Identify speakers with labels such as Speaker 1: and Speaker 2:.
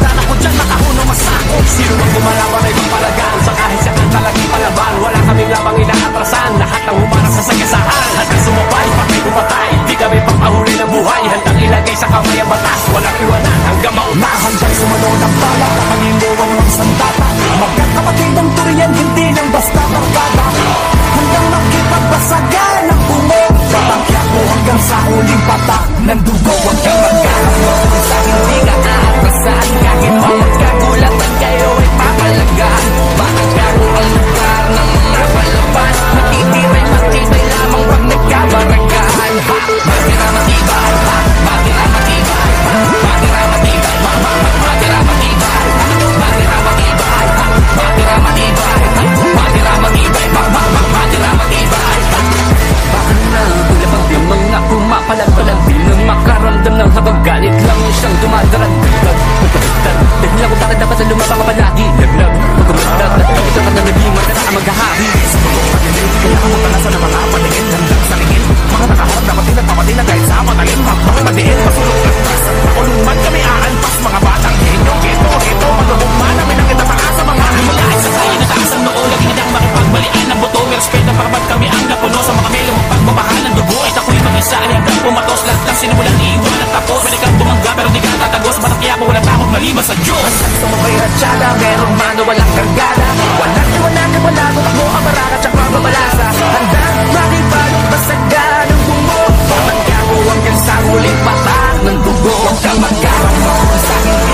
Speaker 1: handa ko dyan makahunong masako. Sino mang gumalaban ay mapalagaan, sa kahit siya ang talagang palaban. Wala kaming labang inaatrasan, lahat ang humarap sa sagasaan. Hanggang sumabay, patay pumatay, di kami pagpahuli ng buhay. Handang ilagay sa kamay ang batas, walang iwanan hanggang mauna. Handang sumunod ang bala, kapangiluwang ng sandata. Magkakapatid ang turiyan, hindi lang basta barkada. Handang makipagbasagan ang bungo, patakyak mo hanggang sa huling patak ng dugo. Huwag kang magkakaroon sa hindi ka aatrasan. Kahit pa magkagulatan kayo ay papalagaan. Maangkaro ang lugar ng mga palaban. Matitiray matibay lamang pag nagkabaragaan. Matira matibay, matira matibay, matira matibay, matira matibay, matira matibay, matira matibay, matira matibay, matira matibay. Baka na ulapag yung mga pumapalag-palag, di na makaramdam ng habang galit lang siyang dumadaragdag. Magpapagdag, dahil ako bakit dapat sa lumabang ka palagi. Laglag, magpapagdag, at ito ka na nabimag na maghahari. Sa mga pagdating, kailangan mo palasa ng mga patingin, hanggang sa lingin. Mga nakaharap dapat din at papatin na kahit sa matalim. Mga madiin, masulong ng tras. Nakulungan kami aanpas, mga batang genyo. Ito, malulungman namin ang itataas sa mga himalain. Sa tayo nataas ang noo, lagi nang makipagbalian ng buto. May respeto para ba't kami ang napuno sa mga melong pagmamahal ng dugo. At ako'y mag-isa, hanggang pumatos. Lahat lang sinimulang iiwan at tapos. Pwede kang bumangga pero di ka tatagos. Batak kaya ko walang takot maliban sa Diyos. Sumabay ratsada, merong mano walang kargada. Walang iwanan, wala mo ang maraka tsaka mabalasa. Handang makipalong basagan ng bungo. Pamangga mo hanggang sa huling patak ng dugo. Huwag kang magkaroon sa hindi